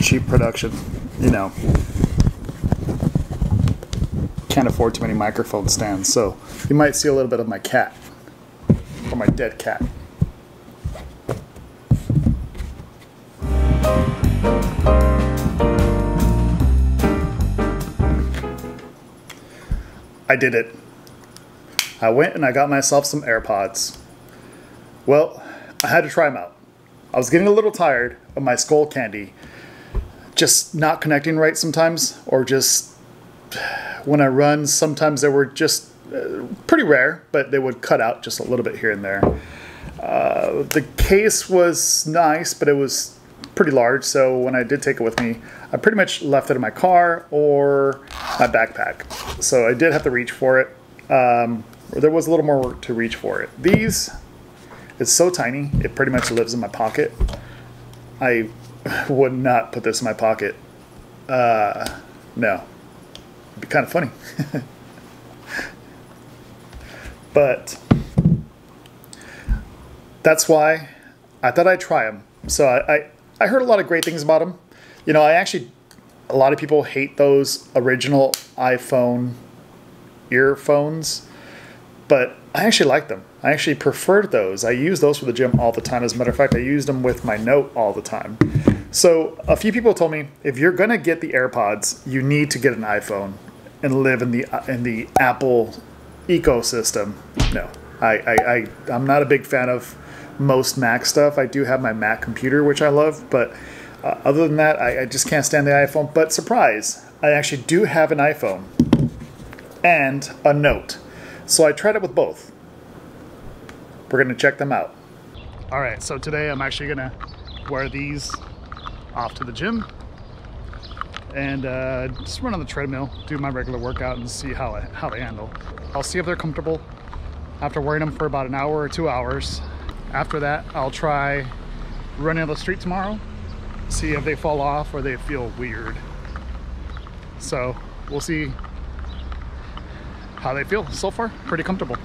cheap production, you know. Can't afford too many microphone stands, so you might see a little bit of my cat, or my dead cat. I did it. I went and I got myself some AirPods. Well, I had to try them out. I was getting a little tired of my Skull Candy just not connecting right sometimes, or just when I run, sometimes they were just pretty rare, but they would cut out just a little bit here and there. The case was nice, but it was pretty large, so when I did take it with me, I pretty much left it in my car or my backpack. So I did have to reach for it. There was a little more work to reach for it. These, it's so tiny, it pretty much lives in my pocket. I would not put this in my pocket. No. It'd be kind of funny. But that's why I thought I'd try them. So I heard a lot of great things about them. You know, a lot of people hate those original iPhone earphones, but I actually like them. I actually preferred those. I use those for the gym all the time. As a matter of fact, I used them with my Note all the time. So a few people told me, if you're gonna get the AirPods, you need to get an iPhone and live in the Apple ecosystem. No, I'm not a big fan of most Mac stuff. I do have my Mac computer, which I love, but other than that, I just can't stand the iPhone. But surprise, I actually do have an iPhone and a Note. So I tried it with both. We're gonna check them out. All right, so today I'm actually gonna wear these off to the gym and just run on the treadmill, do my regular workout and see how they handle. I'll see if they're comfortable after wearing them for about an hour or 2 hours. After that, I'll try running on the street tomorrow, see if they fall off or they feel weird. So we'll see how they feel. So far, pretty comfortable.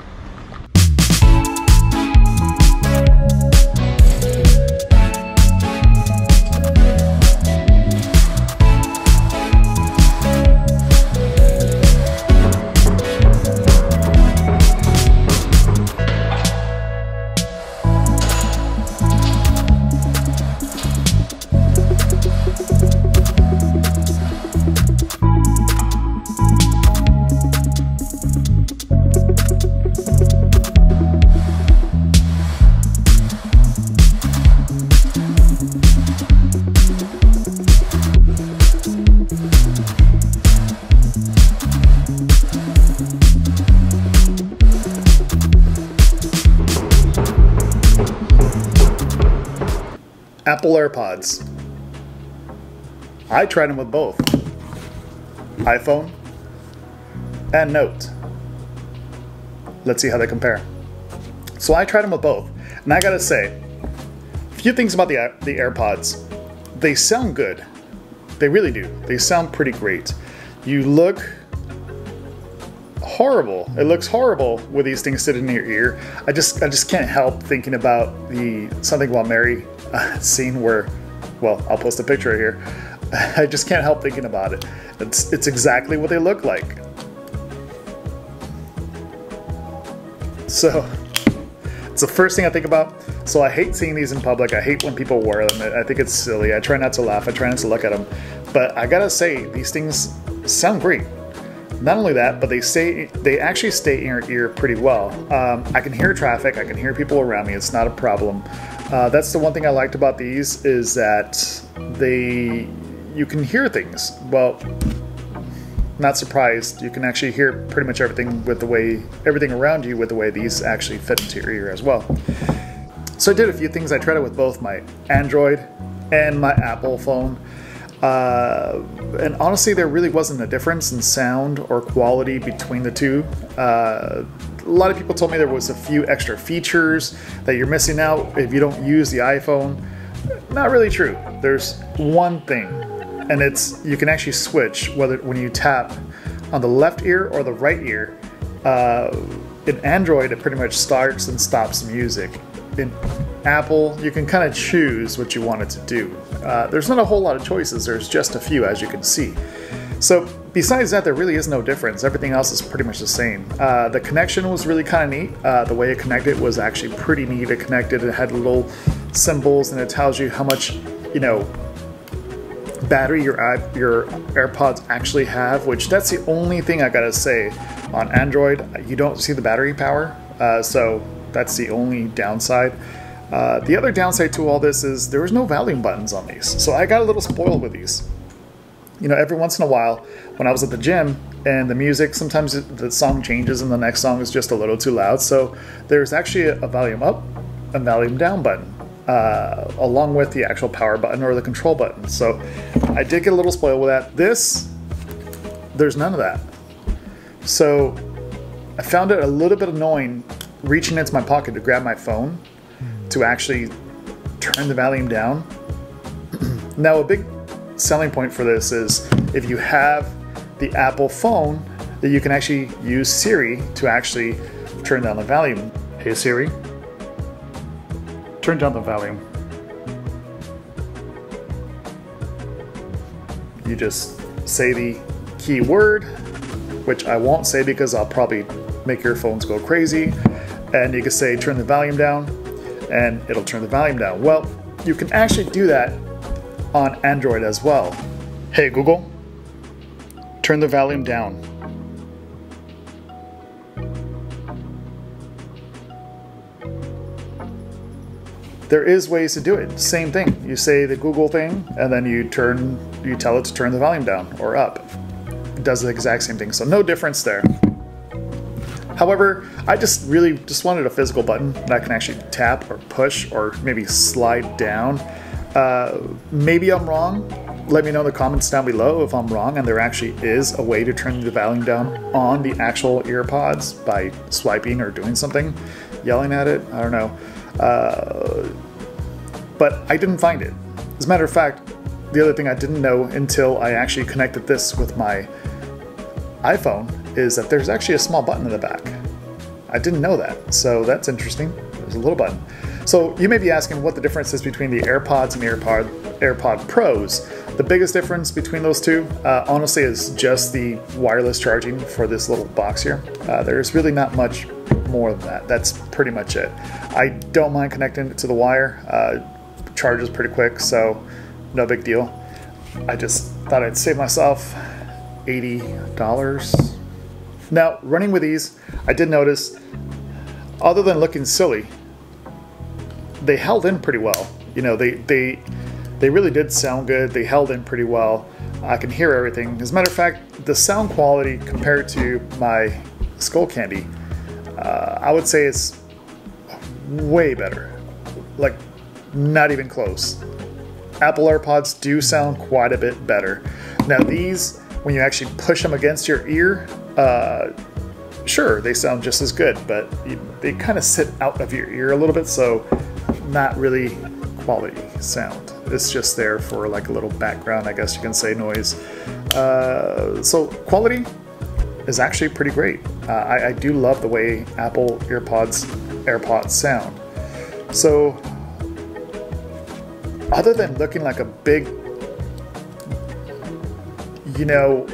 Apple AirPods. I tried them with both iPhone and Note. Let's see how they compare. So I tried them with both, and I gotta say, a few things about the AirPods. They sound good. They really do. They sound pretty great. You look horrible. It looks horrible with these things sitting in your ear. I just can't help thinking about the Something About Mary scene where, well, I'll post a picture here. I just can't help thinking about it. It's exactly what they look like. So it's the first thing I think about. So I hate seeing these in public. I hate when people wear them. I think it's silly. I try not to laugh. I try not to look at them. But I gotta say, these things sound great. Not only that, but they actually stay in your ear pretty well. I can hear traffic. I can hear people around me. It's not a problem. That's the one thing I liked about these, is that you can hear things. Well, not surprised. You can actually hear pretty much everything around you with the way these actually fit into your ear as well. So I did a few things. I tried it with both my Android and my Apple phone. And honestly, there really wasn't a difference in sound or quality between the two. A lot of people told me there was a few extra features that you're missing out if you don't use the iPhone. Not really true. There's one thing, and it's you can actually switch when you tap on the left ear or the right ear. In Android, it pretty much starts and stops music. in Apple, you can kind of choose what you want it to do. There's not a whole lot of choices, there's just a few, as you can see. So besides that, there really is no difference. Everything else is pretty much the same. The connection was really kind of neat. The way it connected was actually pretty neat. It connected, it had little symbols, and it tells you how much, you know, battery your AirPods actually have, which that's the only thing I gotta say. On Android, you don't see the battery power, so that's the only downside. The other downside to all this is there was no volume buttons on these, so I got a little spoiled with these. You know, every once in a while, when I was at the gym and the music, sometimes the song changes and the next song is just a little too loud, so there's actually a volume up and volume down button, along with the actual power button or the control button. So I did get a little spoiled with that. This, there's none of that. So I found it a little bit annoying reaching into my pocket to grab my phone to actually turn the volume down. Now, a big selling point for this is if you have the Apple phone, that you can actually use Siri to actually turn down the volume. Hey Siri, turn down the volume. You just say the keyword, which I won't say because I'll probably make your phones go crazy, and you can say turn the volume down and it'll turn the volume down. Well, you can actually do that on Android as well. Hey Google, turn the volume down. There is ways to do it. Same thing. You say the Google thing and then you tell it to turn the volume down or up. It does the exact same thing, so no difference there. However, I just wanted a physical button that I can actually tap or push or maybe slide down. Maybe I'm wrong. Let me know in the comments down below if I'm wrong and there actually is a way to turn the volume down on the actual EarPods by swiping or doing something, yelling at it, I don't know. But I didn't find it. As a matter of fact, the other thing I didn't know until I actually connected this with my iPhone is that there's actually a small button in the back. I didn't know that, so that's interesting. There's a little button. So you may be asking what the difference is between the AirPods and the AirPod Pros. The biggest difference between those two, honestly, is just the wireless charging for this little box here. There's really not much more than that. That's pretty much it. I don't mind connecting it to the wire. Charges pretty quick, so no big deal. I just thought I'd save myself $80. Now, running with these, I did notice, other than looking silly, they held in pretty well. You know, they really did sound good. They held in pretty well. I can hear everything. As a matter of fact, the sound quality compared to my Skullcandy, I would say it's way better. Like, not even close. Apple AirPods do sound quite a bit better. Now these, when you actually push them against your ear, sure, they sound just as good, but they kind of sit out of your ear a little bit, so not really quality sound. It's just there for like a little background, I guess you can say, noise. So quality is actually pretty great. I do love the way Apple AirPods sound. So other than looking like a big, you know,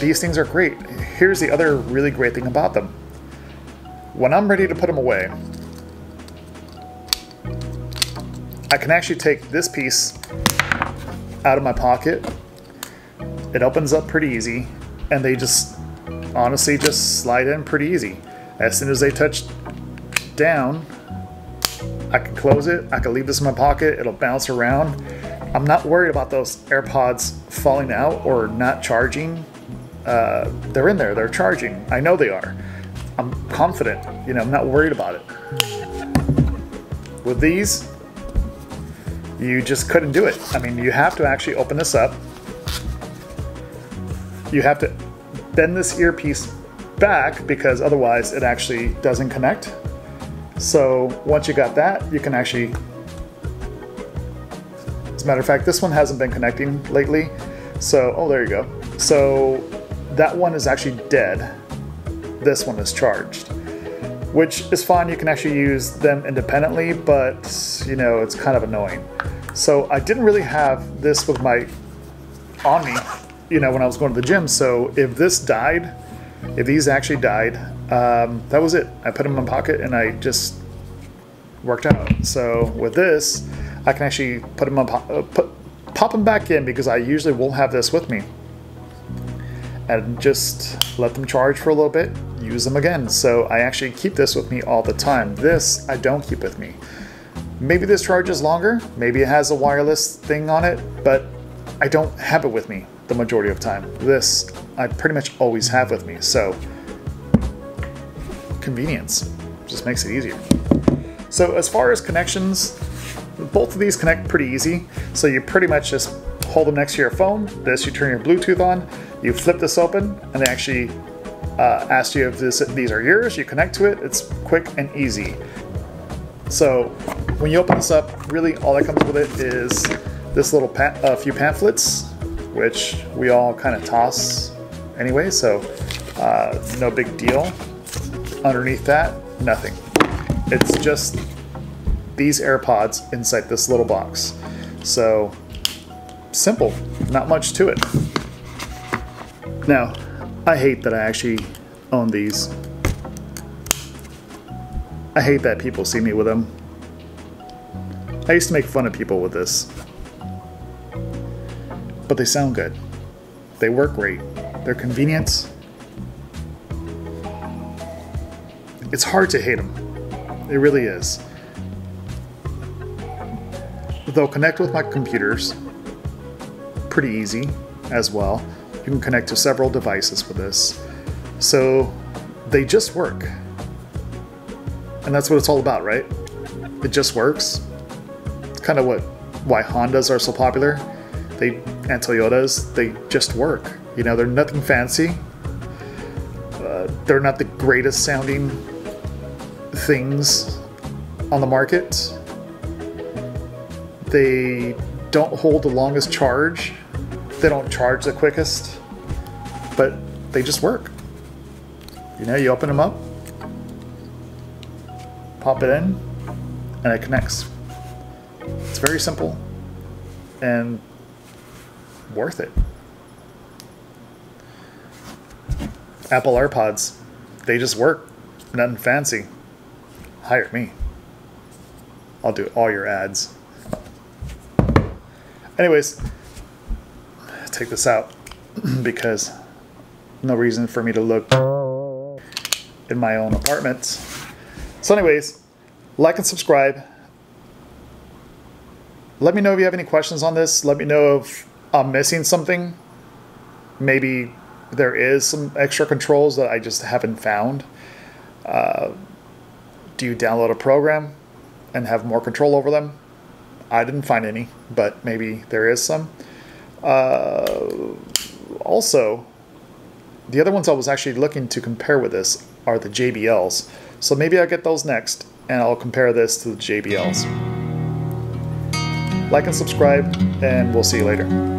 these things are great. Here's the other really great thing about them. When I'm ready to put them away, I can actually take this piece out of my pocket. It opens up pretty easy, and they just honestly just slide in pretty easy. As soon as they touch down, I can close it, I can leave this in my pocket, it'll bounce around. I'm not worried about those AirPods falling out or not charging. They're in there, they're charging. I know they are. I'm confident, you know, I'm not worried about it. With these, you just couldn't do it. I mean, you have to actually open this up. You have to bend this earpiece back because otherwise it actually doesn't connect. So once you got that, you can actually, as a matter of fact, this one hasn't been connecting lately. So, oh, there you go. So that one is actually dead. This one is charged. which is fine. You can actually use them independently, but you know, it's kind of annoying. So I didn't really have this with my on me, you know, when I was going to the gym. So if this died, if these actually died, that was it. I put them in my pocket and I just worked out. So with this, I can actually put them on, pop them back in, because I usually won't have this with me, and just let them charge for a little bit, use them again. So I actually keep this with me all the time. This I don't keep with me. Maybe this charges longer, maybe it has a wireless thing on it, but I don't have it with me the majority of the time. This I pretty much always have with me, so convenience just makes it easier. So as far as connections, both of these connect pretty easy. So you pretty much just hold them next to your phone. This, you turn your Bluetooth on, you flip this open, and they actually ask you if these are yours. You connect to it. It's quick and easy. So when you open this up, really all that comes with it is this little few pamphlets, which we all kind of toss anyway, so no big deal. Underneath that, nothing. It's just these AirPods inside this little box. So simple, not much to it. Now, I hate that I actually own these. I hate that people see me with them. I used to make fun of people with this. But they sound good. They work great. They're convenient. It's hard to hate them. It really is. They'll connect with my computers. Pretty easy as well. You can connect to several devices with this. So they just work. And that's what it's all about, right? It just works. It's kind of why Hondas are so popular. And Toyotas, they just work. You know, they're nothing fancy. They're not the greatest sounding things on the market. They don't hold the longest charge. They don't charge the quickest, but they just work. You know, you open them up, pop it in, and it connects. It's very simple and worth it. Apple AirPods, they just work. Nothing fancy. Hire me. I'll do all your ads. Anyways, take this out because no reason for me to look in my own apartment. So anyways, like and subscribe. Let me know if you have any questions on this. Let me know if I'm missing something. Maybe there is some extra controls that I just haven't found. Do you download a program and have more control over them? I didn't find any, but maybe there is some. Also, the other ones I was actually looking to compare with this are the JBLs. So maybe I'll get those next, and I'll compare this to the JBLs. Like and subscribe, and we'll see you later.